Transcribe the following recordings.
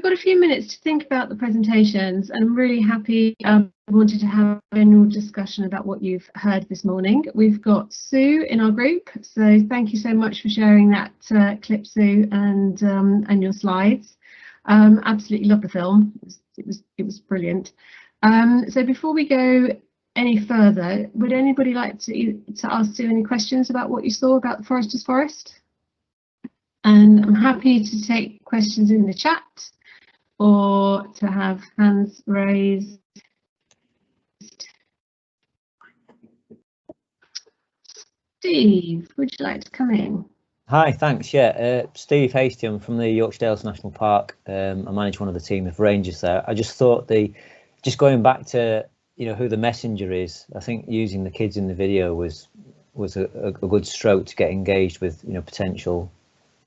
we've got a few minutes to think about the presentations, and I'm really happy. I wanted to have a general discussion about what you've heard this morning. We've got Sue in our group, so thank you so much for sharing that clip, Sue, and your slides. Absolutely love the film. It was brilliant. So before we go any further, would anybody like to ask Sue any questions about what you saw about the Forester's Forest? And I'm happy to take questions in the chat or to have hands raised. Steve, would you like to come in? Hi, thanks. Yeah, Steve Hastie, I'm from the Yorkshire Dales National Park. I manage one of the team of rangers there. I just thought just going back to who the messenger is. I think using the kids in the video was a good stroke to get engaged with potential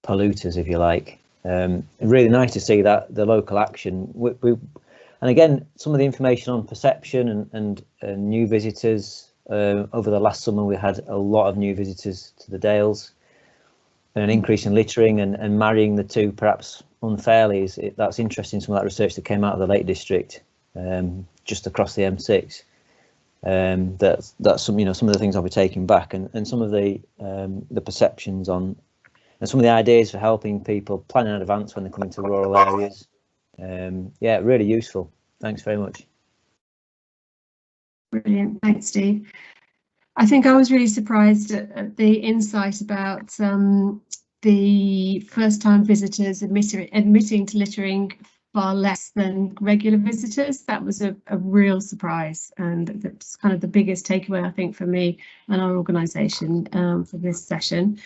polluters, if you like. Really nice to see that the local action. And again, some of the information on perception and new visitors. Over the last summer, we had a lot of new visitors to the Dales, and an increase in littering and marrying the two perhaps unfairly. That's interesting. Some of that research that came out of the Lake District, just across the M6. That's some of the things I'll be taking back, and some of the perceptions on. And some of the ideas for helping people plan in advance when they come into rural areas. Yeah, really useful. Thanks very much. Brilliant. Thanks, Steve. I think I was really surprised at the insight about the first-time visitors admitting to littering far less than regular visitors. That was a real surprise, and that's kind of the biggest takeaway, I think, for me and our organisation for this session.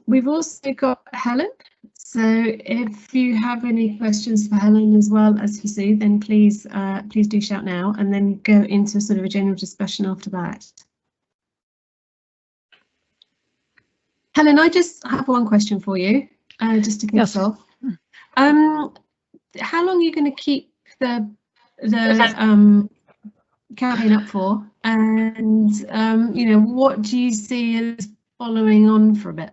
We've also got Helen, so if you have any questions for Helen as well as for Sue, then please do shout now, and then go into sort of a general discussion after that. Helen, I just have one question for you, just to kick us off. How long are you going to keep the campaign up for, and what do you see as following on from it?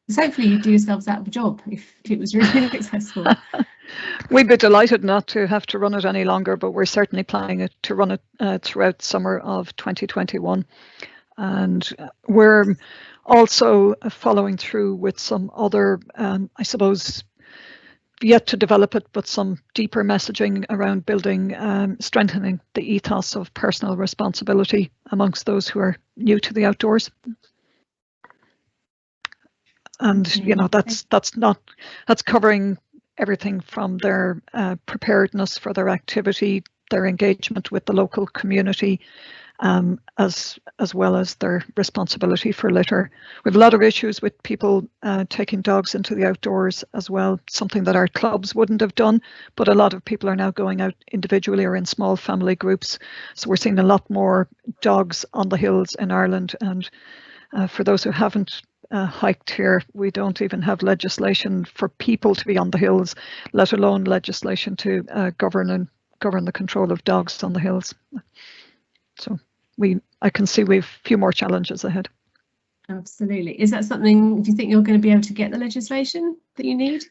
Because hopefully you do yourselves out of a job if it was really successful. We'd be delighted not to have to run it any longer, but we're certainly planning to run it throughout summer of 2021. And we're also following through with some other, I suppose, yet to develop it, but some deeper messaging around building, strengthening the ethos of personal responsibility amongst those who are new to the outdoors. And that's covering everything from their preparedness for their activity, their engagement with the local community, as well as their responsibility for litter. We have a lot of issues with people taking dogs into the outdoors as well, something that our clubs wouldn't have done, but a lot of people are now going out individually or in small family groups. So we're seeing a lot more dogs on the hills in Ireland. And for those who haven't hiked here, we don't even have legislation for people to be on the hills, let alone legislation to govern the control of dogs on the hills. So I can see we've a few more challenges ahead. Absolutely. Is that something, do you think you're going to be able to get the legislation that you need?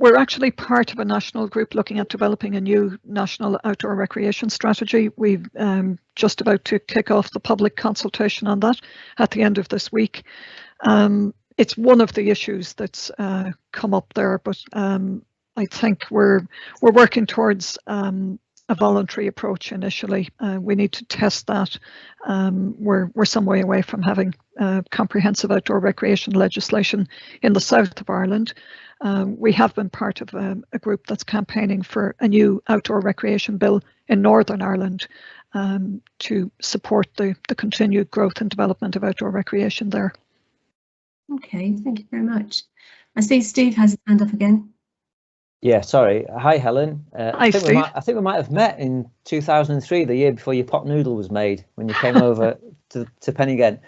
We're actually part of a national group looking at developing a new national outdoor recreation strategy. We've just about to kick off the public consultation on that at the end of this week. It's one of the issues that's come up there, but I think we're working towards a voluntary approach initially. We need to test that. We're some way away from having comprehensive outdoor recreation legislation in the south of Ireland. We have been part of a group that's campaigning for a new outdoor recreation bill in Northern Ireland to support the continued growth and development of outdoor recreation there. Okay, thank you very much. I see Steve has his hand up again. Yeah, sorry. Hi, Helen. Hi, Steve. I think we might have met in 2003, the year before your pot noodle was made, when you came over to Pennygen.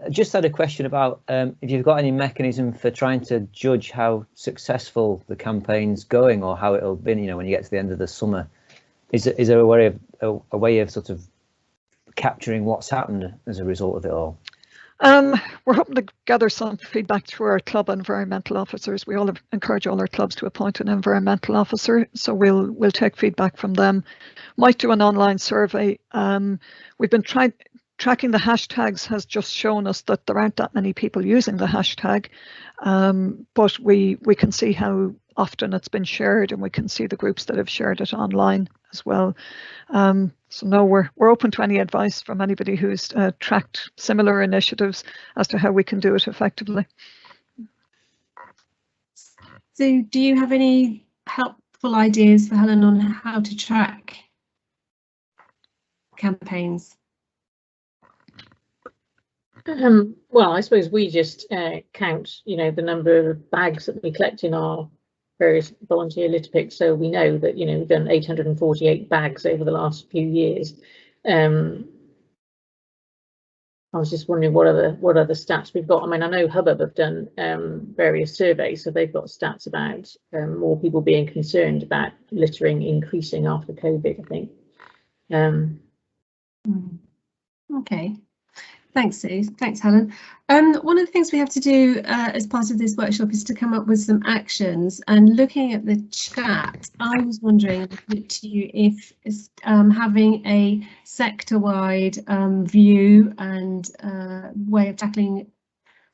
Just had a question about if you've got any mechanism for trying to judge how successful the campaign's going, or how it'll be, when you get to the end of the summer. Is there a way of sort of capturing what's happened as a result of it all? We're hoping to gather some feedback through our club environmental officers. We all encourage all our clubs to appoint an environmental officer, so we'll take feedback from them. Might do an online survey. We've been tracking the hashtags has just shown us that there aren't that many people using the hashtag, but we can see how often it's been shared, and we can see the groups that have shared it online as well. So no, we're open to any advice from anybody who's tracked similar initiatives as to how we can do it effectively. So do you have any helpful ideas for Helen on how to track campaigns? Well, I suppose we just count, the number of bags that we collect in our various volunteer litter picks, so we know that we've done 848 bags over the last few years. I was just wondering what other stats we've got. I mean, I know Hubbub have done various surveys, so they've got stats about more people being concerned about littering increasing after COVID, I think. Okay. Thanks, Sue. Thanks, Helen. One of the things we have to do as part of this workshop is to come up with some actions. And looking at the chat, I was wondering to you if having a sector-wide view and way of tackling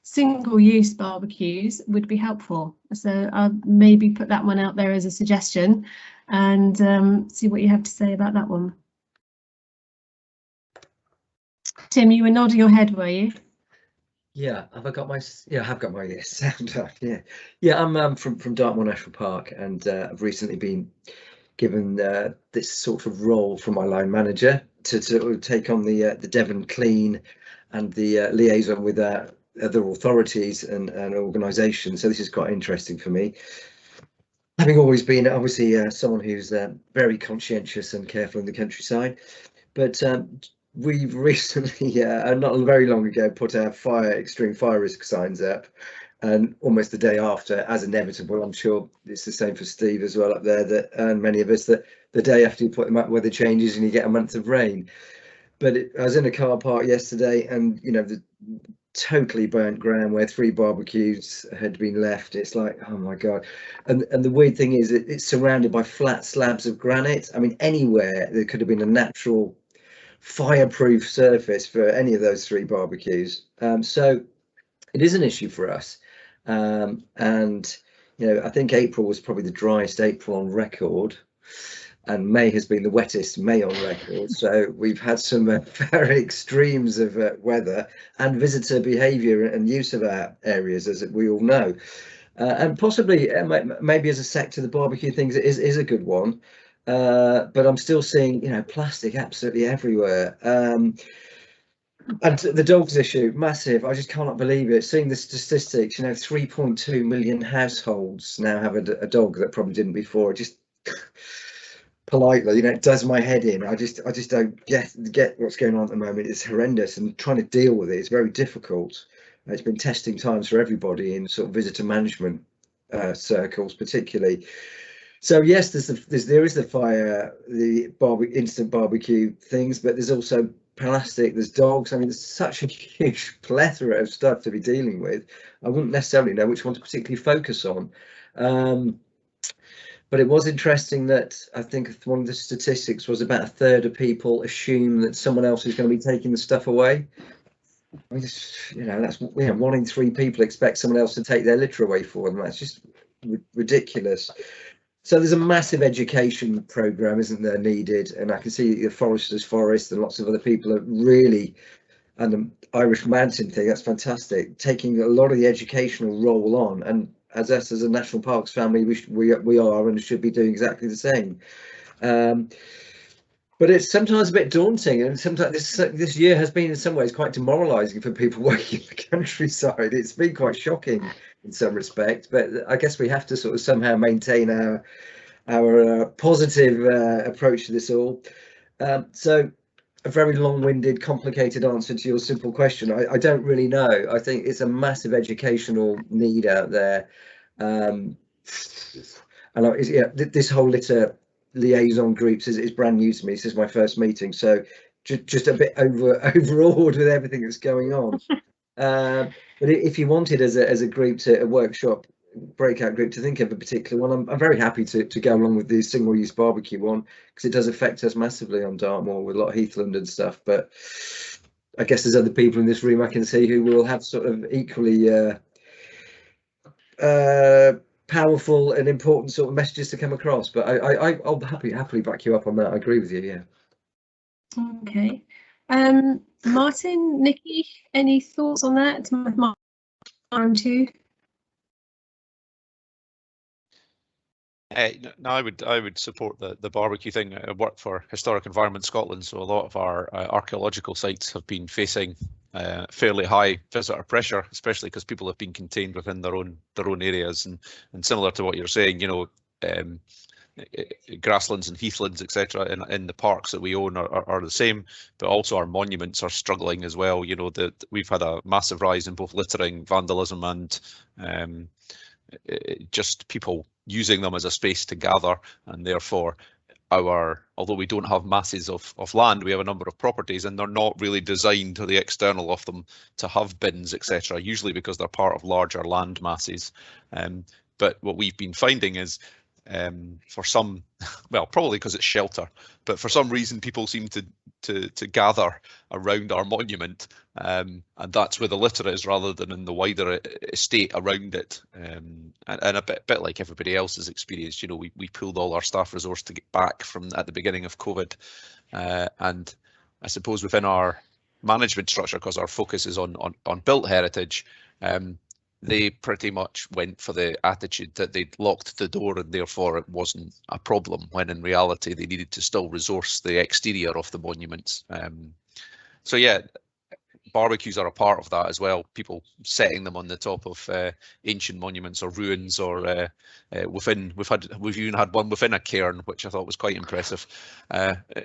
single-use barbecues would be helpful. So I'll maybe put that one out there as a suggestion and see what you have to say about that one. Tim, you were nodding your head, were you? Yeah, have I got my? Yeah, I have got my sound up. Yeah. I'm from Dartmoor National Park, and I've recently been given this sort of role from my line manager to take on the Devon Clean and the liaison with other authorities and organisations. So this is quite interesting for me, having always been obviously someone who's very conscientious and careful in the countryside, but. We've recently, not very long ago, put our extreme fire risk signs up, and almost the day after, as inevitable, I'm sure it's the same for Steve as well up there, and many of us, that the day after you put them up, weather changes and you get a month of rain. But I was in a car park yesterday, and the totally burnt ground where 3 barbecues had been left. It's like, oh my god. And the weird thing is it's surrounded by flat slabs of granite. I mean, anywhere there could have been a natural fireproof surface for any of those 3 barbecues. So it is an issue for us, and I think April was probably the driest April on record, and May has been the wettest May on record. So we've had some very extremes of weather and visitor behaviour and use of our areas, as we all know, and possibly maybe as a sector the barbecue things is a good one. But I'm still seeing, plastic absolutely everywhere. And the dogs issue, massive. I just cannot believe it. Seeing the statistics, 3.2 million households now have a dog that probably didn't before. Just politely, it does my head in. I just don't get what's going on at the moment. It's horrendous, and trying to deal with it is very difficult. It's been testing times for everybody in sort of visitor management circles, particularly. So yes, there is the instant barbecue things, but there's also plastic, there's dogs. I mean, there's such a huge plethora of stuff to be dealing with. I wouldn't necessarily know which one to particularly focus on. But it was interesting that I think one of the statistics was about 1/3 of people assume that someone else is going to be taking the stuff away. I mean, that's 1 in 3 people expect someone else to take their litter away for them. That's just ridiculous. So there's a massive education programme, isn't there, needed? And I can see the Foresters Forest and lots of other people are really, and the Irish Mountain thing, that's fantastic, taking a lot of the educational role on. And as us, as a National Parks family, we are and should be doing exactly the same. But it's sometimes a bit daunting, and sometimes this year has been in some ways quite demoralising for people working in the countryside. It's been quite shocking in some respects, but I guess we have to sort of somehow maintain our positive approach to this all. So a very long-winded, complicated answer to your simple question. I don't really know. I think it's a massive educational need out there, and this whole litter liaison groups is brand new to me. This is my first meeting, so just a bit overawed with everything that's going on. But if you wanted as a group to a workshop breakout group to think of a particular one, I'm very happy to go along with the single-use barbecue one, because it does affect us massively on Dartmoor with a lot of heathland and stuff. But I guess there's other people in this room I can see who will have sort of equally powerful and important sort of messages to come across. But I'll happily back you up on that. I agree with you. Yeah. Okay. Martin, Nikki, any thoughts on that? Mine too. No, I would support the barbecue thing. I work for Historic Environment Scotland, so a lot of our archaeological sites have been facing fairly high visitor pressure, especially because people have been contained within their own areas. And similar to what you're saying, you know, grasslands and heathlands, etc., in the parks that we own are the same, but also our monuments are struggling as well. You know, that we've had a massive rise in both littering, vandalism, and just people using them as a space to gather, and therefore although we don't have masses of land, we have a number of properties, and they're not really designed to the external of them to have bins, etc., usually because they're part of larger land masses. But what we've been finding is for some, well, probably because it's shelter, but for some reason people seem to gather around our monument, and that's where the litter is rather than in the wider estate around it. And a bit like everybody else has experienced, you know, we pulled all our staff resource to get back from at the beginning of COVID, and I suppose within our management structure, because our focus is on built heritage, they pretty much went for the attitude that they'd locked the door and therefore it wasn't a problem, when in reality they needed to still resource the exterior of the monuments. So yeah, barbecues are a part of that as well. People setting them on the top of ancient monuments or ruins, or we've even had one within a cairn, which I thought was quite impressive,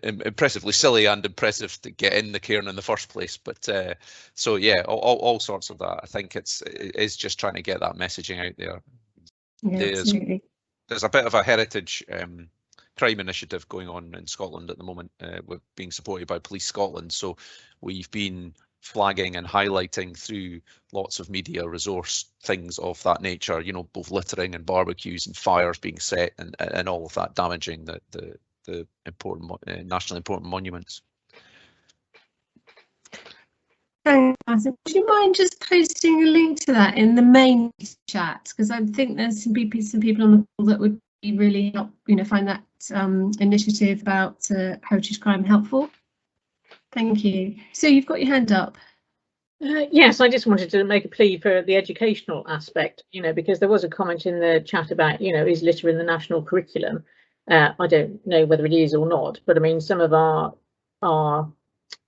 impressively silly and impressive to get in the cairn in the first place. But so yeah, all sorts of that. I think it is just trying to get that messaging out there. Yeah, absolutely. There's a bit of a heritage crime initiative going on in Scotland at the moment, with being supported by Police Scotland. So we've been flagging and highlighting through lots of media resource things of that nature, you know, both littering and barbecues and fires being set, and all of that damaging the important nationally important monuments. Thanks, Martin. Would you mind just posting a link to that in the main chat? Because I think there's some people on the call that would be really help, you know, find that initiative about heritage crime helpful. Thank you. So you've got your hand up. Yes, I just wanted to make a plea for the educational aspect, you know, because there was a comment in the chat about, you know, is litter in the national curriculum? I don't know whether it is or not, but I mean, some of our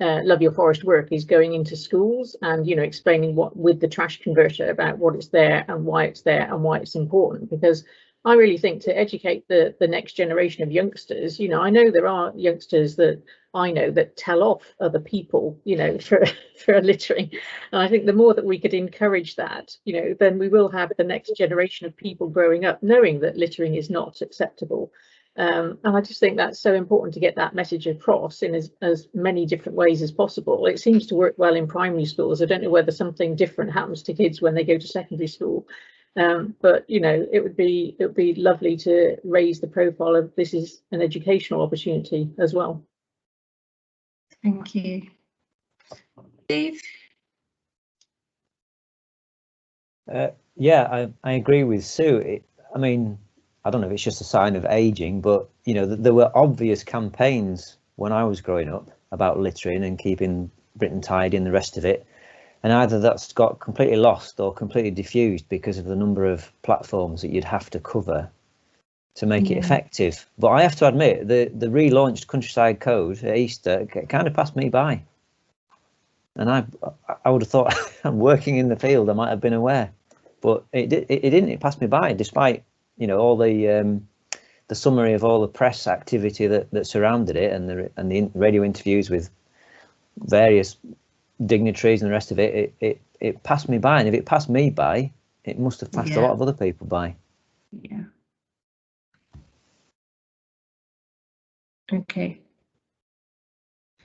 Love Your Forest work is going into schools and, you know, explaining what with the trash converter about what it's there and why it's there and why it's important. Because I really think to educate the next generation of youngsters, you know, I know there are youngsters that I know that tell off other people, you know, for littering. And I think the more that we could encourage that, you know, then we will have the next generation of people growing up knowing that littering is not acceptable. And I just think that's so important to get that message across in as many different ways as possible. It seems to work well in primary schools. I don't know whether something different happens to kids when they go to secondary school. But you know, it would be lovely to raise the profile of this is an educational opportunity as well. Thank you. Steve? Yeah, I agree with Sue. I mean, I don't know if it's just a sign of aging, but you know, there were obvious campaigns when I was growing up about littering and keeping Britain tidy and the rest of it. And either that's got completely lost or completely diffused because of the number of platforms that you'd have to cover to make it effective. But I have to admit, the relaunched Countryside Code at Easter kind of passed me by. And I would have thought, I'm working in the field, I might have been aware. But it didn't. It passed me by, despite, you know, all the summary of all the press activity that surrounded it, and the radio interviews with various dignitaries and the rest of it. It passed me by, and if it passed me by, it must have passed a lot of other people by. Yeah. Okay.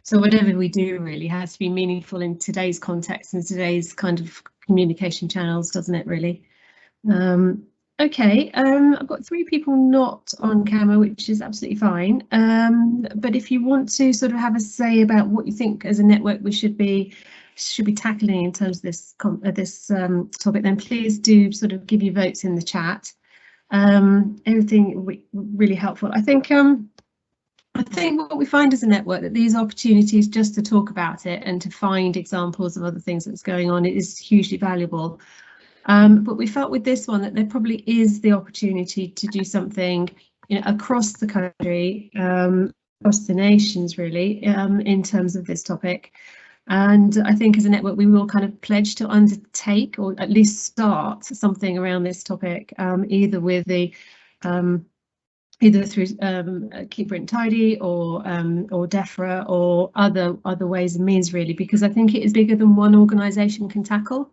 So whatever we do really has to be meaningful in today's context and today's kind of communication channels, doesn't it, really? Okay, I've got 3 people not on camera, which is absolutely fine. But if you want to sort of have a say about what you think as a network we should be tackling in terms of this topic, then please do sort of give your votes in the chat. Everything really helpful. I think what we find as a network, that these opportunities just to talk about it and to find examples of other things that's going on, it is hugely valuable. But we felt with this one that there probably is the opportunity to do something, you know, across the country, across the nations really, in terms of this topic. And I think as a network we will kind of pledge to undertake, or at least start something around this topic, either with the either through Keep Britain Tidy or DEFRA or other ways and means really, because I think it is bigger than one organisation can tackle.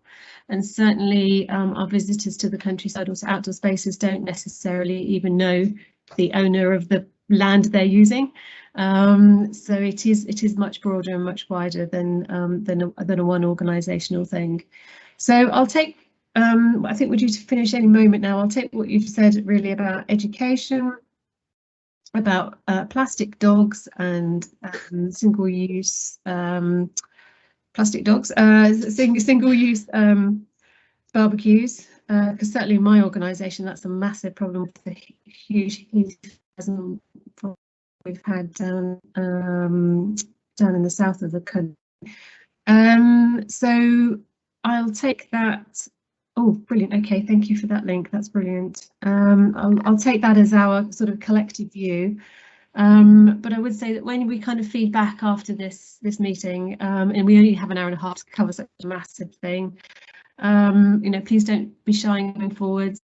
And certainly our visitors to the countryside or to outdoor spaces don't necessarily even know the owner of the land they're using. So it is much broader and much wider than a one organisational thing. So I'll take, I think we're due to finish any moment now. I'll take what you've said really about education, about plastic dogs and single-use plastic dogs, single-use barbecues, because certainly in my organisation that's a massive problem with the huge we've had down in the south of the country. So I'll take that. Oh, brilliant. Okay, thank you for that link. That's brilliant. I'll take that as our sort of collective view. But I would say that when we kind of feed back after this meeting, and we only have an hour and a half to cover such a massive thing, you know, please don't be shy going forwards.